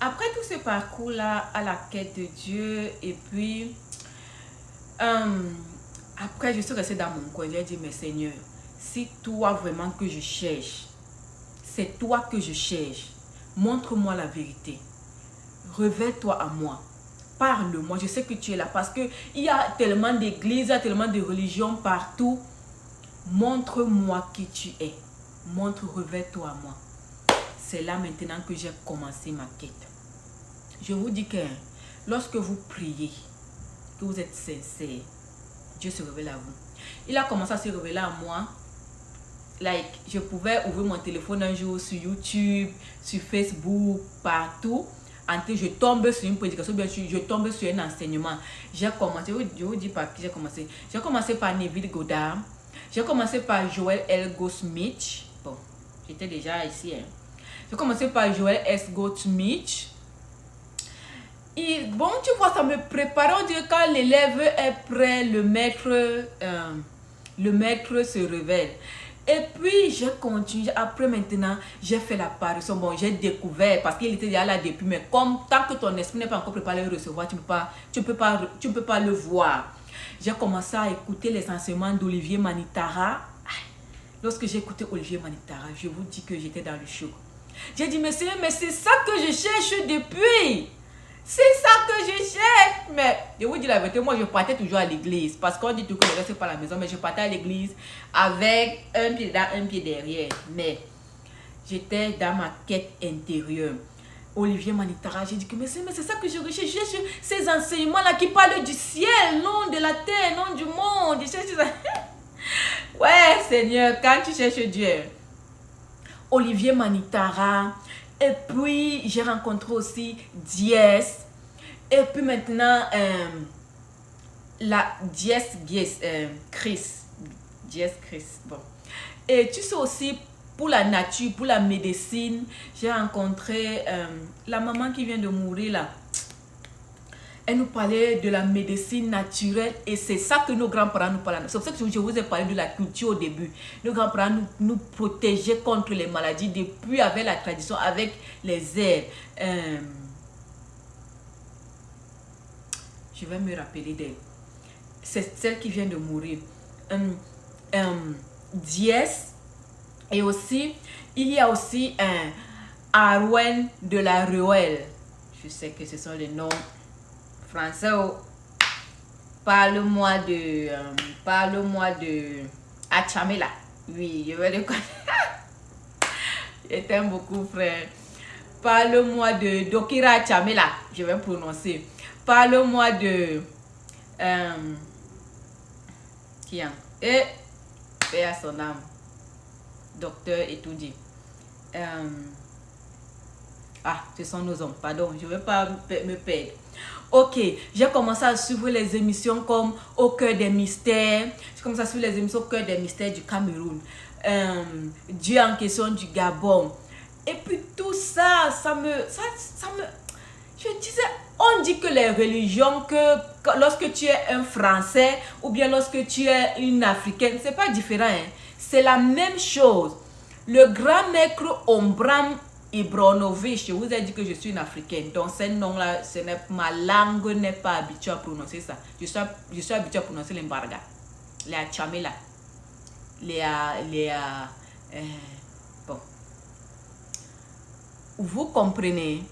après tout ce parcours-là à la quête de Dieu, et puis après je suis restée dans mon coin, j'ai dit mais Seigneur, si toi vraiment que je cherche, c'est toi que je cherche, montre-moi la vérité, révèle-toi à moi, parle-moi, je sais que tu es là parce que il y a tellement d'églises, il y a tellement de religions partout. Montre-moi qui tu es, révèle-toi à moi. C'est là maintenant que j'ai commencé ma quête. Je vous dis que lorsque vous priez, que vous êtes sincère, Dieu se révèle à vous. Il a commencé à se révéler à moi. Like, je pouvais ouvrir mon téléphone un jour sur YouTube, sur Facebook, partout. Je tombe sur une prédication, bien sûr, je tombe sur un enseignement. J'ai commencé, je vous dis par qui j'ai commencé. J'ai commencé par Neville Goddard. J'ai commencé par Joel L. Goldsmith. Bon, j'étais déjà ici. Hein. J'ai commencé par Joel S. Goldsmith. Et bon, tu vois, ça me prépare. On dirait quand l'élève est prêt, le maître se révèle. Et puis, j'ai continué. Après, maintenant, j'ai fait l'apparition. Bon, j'ai découvert, parce qu'il était déjà là depuis, mais comme tant que ton esprit n'est pas encore préparé à le recevoir, tu ne peux pas le voir. J'ai commencé à écouter les enseignements d'Olivier Manitara. Lorsque j'ai écouté Olivier Manitara, je vous dis que j'étais dans le choc. J'ai dit, mais c'est ça que je cherche depuis. C'est ça que je cherche. Mais je vous dis la vérité, moi je partais toujours à l'église. Parce qu'on dit tout que je ne reste pas à la maison, mais je partais à l'église avec un pied dedans, un pied derrière. Mais j'étais dans ma quête intérieure. Olivier Manitara, j'ai dit que mais c'est ça que je recherche. Je cherche ces enseignements-là qui parlent du ciel, non de la terre, non du monde. Je cherche ça. Ouais, Seigneur, quand tu cherches Dieu. Olivier Manitara. Et puis, j'ai rencontré aussi Diez. Et puis maintenant, la Chris. Bon. Et tu sais aussi, pour la nature, pour la médecine, j'ai rencontré la maman qui vient de mourir là. Elle nous parlait de la médecine naturelle et c'est ça que nos grands-parents nous parlaient. C'est pour ça que je vous ai parlé de la culture au début. Nos grands-parents nous protégeaient contre les maladies depuis avec la tradition, avec les herbes. Je vais me rappeler d'elle. C'est celle qui vient de mourir. Diès. Et aussi, il y a aussi un Arwen de la Ruelle. Je sais que ce sont les noms français. Parle-moi de Achamela. Oui, je vais le connaître. Je t'aime beaucoup, frère. Parle-moi de Dokira Achamela. Je vais prononcer. Parle-moi de qui et paix à son âme. Docteur Etoudi. Ce sont nos hommes. Pardon, je ne vais pas me perdre. Ok, j'ai commencé à suivre les émissions comme Au cœur des mystères. J'ai commencé à suivre les émissions Au cœur des mystères du Cameroun. Dieu en question du Gabon. Et puis tout ça, ça me... Je disais, on dit que les religions, que lorsque tu es un Français ou bien lorsque tu es une Africaine, c'est pas différent. Hein? C'est la même chose. Le grand maître Ombram Ibronovich, je vous ai dit que je suis une Africaine. Donc, ce nom-là, ma langue n'est pas habituée à prononcer ça. Je suis habituée à prononcer les Mbarga, les Achamela, bon. Vous comprenez?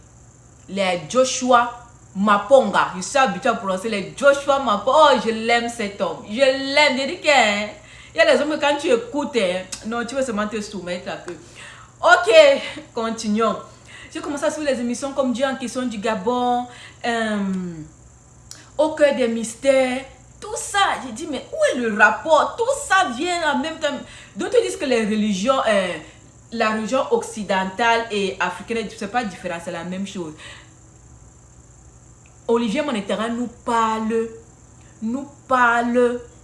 Les Joshua Maponga. Je suis habituée à prononcer les Joshua Maponga. Oh, je l'aime cet homme. Je l'aime. Je dis qu'il y a les hommes, quand tu écoutes, non, tu veux seulement te soumettre à eux. Ok, continuons. J'ai commencé à suivre les émissions comme Dieu en question du Gabon, Au cœur des mystères, tout ça. J'ai dit, mais où est le rapport? Tout ça vient en même temps. D'autres disent que les religions, la religion occidentale et africaine, c'est pas différent, c'est la même chose. Olivier Manitara nous parle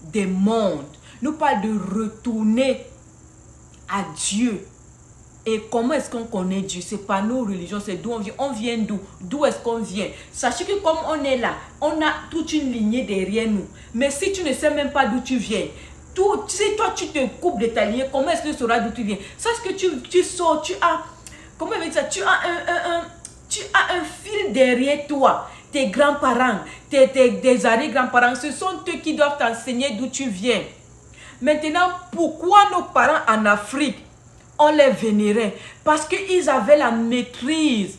des mondes, nous parle de retourner à Dieu. Et comment est-ce qu'on connaît Dieu? C'est pas nos religions, c'est d'où on vient. On vient d'où? D'où est-ce qu'on vient? Sachez que comme on est là, on a toute une lignée derrière nous. Mais si tu ne sais même pas d'où tu viens, si toi tu te coupes de ta lignée, comment est-ce que tu sauras d'où tu viens? Sache que tu sors, tu as, comment on va dire ça? Tu as un même derrière toi, tes grands-parents, tes arrière-grands-parents, ce sont eux qui doivent t'enseigner d'où tu viens. Maintenant, pourquoi nos parents en Afrique, on les vénérait? Parce qu'ils avaient la maîtrise.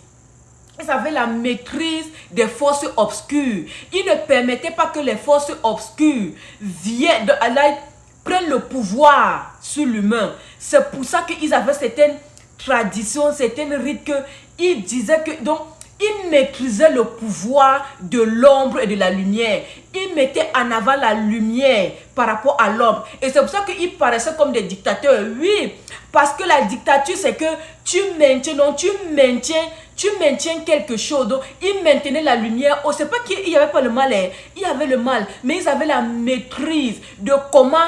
Ils avaient la maîtrise des forces obscures. Ils ne permettaient pas que les forces obscures prennent le pouvoir sur l'humain. C'est pour ça qu'ils avaient certaines traditions, certaines rites qu'ils disaient que... Donc, ils maîtrisaient le pouvoir de l'ombre et de la lumière. Ils mettaient en avant la lumière par rapport à l'ombre. Et c'est pour ça qu'ils paraissaient comme des dictateurs. Oui, parce que la dictature, c'est que tu maintiens quelque chose. Donc, ils maintenaient la lumière. Oh, c'est pas qu'il n'y avait pas le mal. Il y avait le mal. Mais ils avaient la maîtrise de comment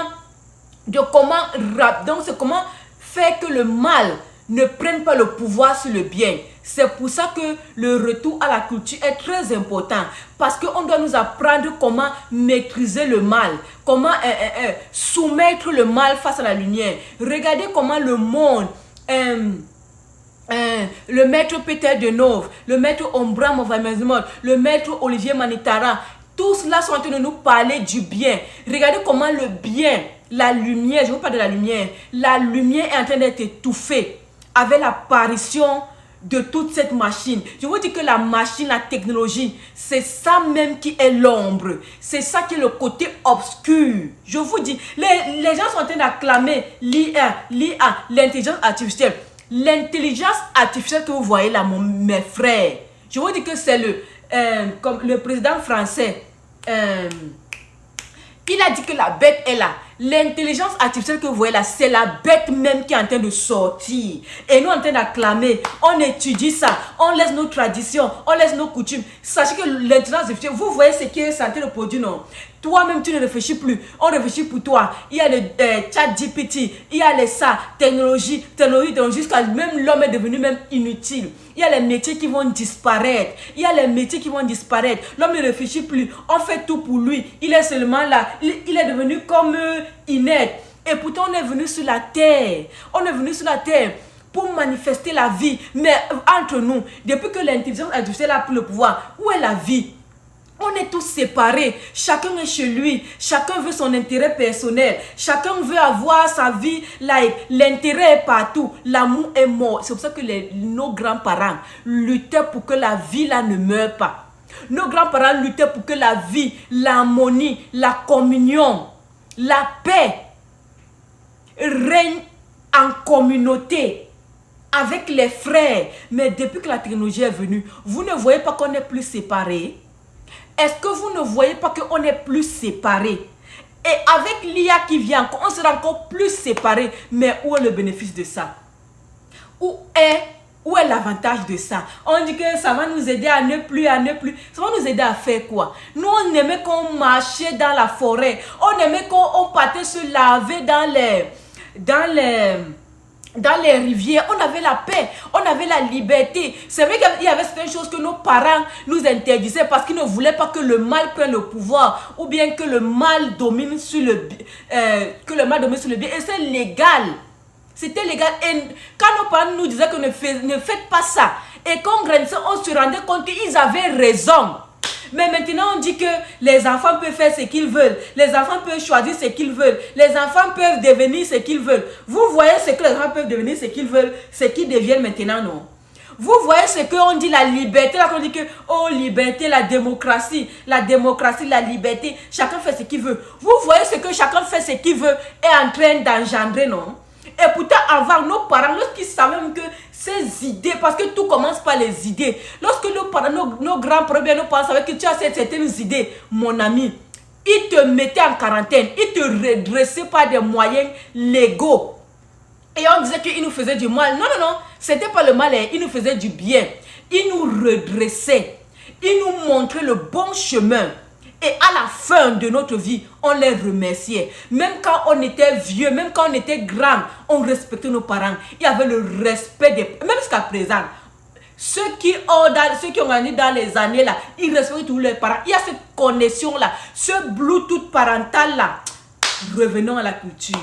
faire que le mal ne prenne pas le pouvoir sur le bien. C'est pour ça que le retour à la culture est très important. Parce qu'on doit nous apprendre comment maîtriser le mal. Comment soumettre le mal face à la lumière. Regardez comment le monde... le maître Peter Deneuve, le maître Ombra Movamezmol, le maître Olivier Manitara, tous là sont en train de nous parler du bien. Regardez comment le bien, la lumière, je ne veux pas de la lumière est en train d'être étouffée avec l'apparition de toute cette machine. Je vous dis que la machine, la technologie, c'est ça même qui est l'ombre. C'est ça qui est le côté obscur. Je vous dis, les gens sont en train d'acclamer l'IA, l'intelligence artificielle. L'intelligence artificielle que vous voyez là, mes frères, je vous dis que c'est comme le président français, il a dit que la bête est là. L'intelligence artificielle que vous voyez là, c'est la bête même qui est en train de sortir. Et nous en train d'acclamer, on étudie ça, on laisse nos traditions, on laisse nos coutumes. Sachez que l'intelligence artificielle, vous voyez ce qui est en train de produire, non? Toi-même, tu ne réfléchis plus. On réfléchit pour toi. Il y a le chat GPT, il y a les technologie, jusqu'à même l'homme est devenu même inutile. Il y a les métiers qui vont disparaître. L'homme ne réfléchit plus. On fait tout pour lui. Il est seulement là. Il est devenu comme inerte. Et pourtant, on est venu sur la terre. Pour manifester la vie. Mais entre nous, depuis que l'intelligence artificielle a pris le pouvoir, où est la vie? On est tous séparés, chacun est chez lui, chacun veut son intérêt personnel, chacun veut avoir sa vie, l'intérêt est partout, l'amour est mort. C'est pour ça que nos grands-parents luttaient pour que la vie là ne meure pas. Nos grands-parents luttaient pour que la vie, l'harmonie, la communion, la paix règne en communauté avec les frères. Mais depuis que la technologie est venue, vous ne voyez pas qu'on est plus séparés? Est-ce que vous ne voyez pas qu'on est plus séparés? Et avec l'IA qui vient, on sera encore plus séparés. Mais où est le bénéfice de ça? Où est l'avantage de ça? On dit que ça va nous aider à ne plus. Ça va nous aider à faire quoi? Nous, on aimait qu'on marchait dans la forêt. On aimait qu'on partait se laver dans les rivières. On avait la paix, on avait la liberté. C'est vrai qu'il y avait certaines choses que nos parents nous interdisaient parce qu'ils ne voulaient pas que le mal prenne le pouvoir ou bien que le mal domine sur le bien. Et c'est légal. C'était légal. Et quand nos parents nous disaient que ne faites pas ça, et quand on grandissait, on se rendait compte qu'ils avaient raison. Mais maintenant, on dit que les enfants peuvent faire ce qu'ils veulent. Les enfants peuvent choisir ce qu'ils veulent. Les enfants peuvent devenir ce qu'ils veulent. Vous voyez ce que les enfants peuvent devenir, ce qu'ils veulent, ce qu'ils deviennent maintenant, non? Vous voyez ce qu'on dit, la liberté, là qu'on dit que, oh, liberté, la démocratie, la liberté, chacun fait ce qu'il veut. Vous voyez ce que chacun fait ce qu'il veut est en train d'engendrer, non? Et pourtant, avant, nos parents, lorsqu'ils savaient même que ces idées, parce que tout commence par les idées, lorsque nos grands-parents, nos parents savaient que tu as certaines idées, mon ami, ils te mettaient en quarantaine, ils te redressaient par des moyens légaux. Et on disait qu'ils nous faisaient du mal. Non, c'était pas le mal, ils nous faisaient du bien. Ils nous redressaient, ils nous montraient le bon chemin. Et à la fin de notre vie, on les remerciait. Même quand on était vieux, même quand on était grand, on respectait nos parents. Il y avait le respect même jusqu'à présent. Ceux qui ont grandi dans les années là, ils respectent tous leurs parents. Il y a cette connexion là, ce Bluetooth parental là. Revenons à la culture.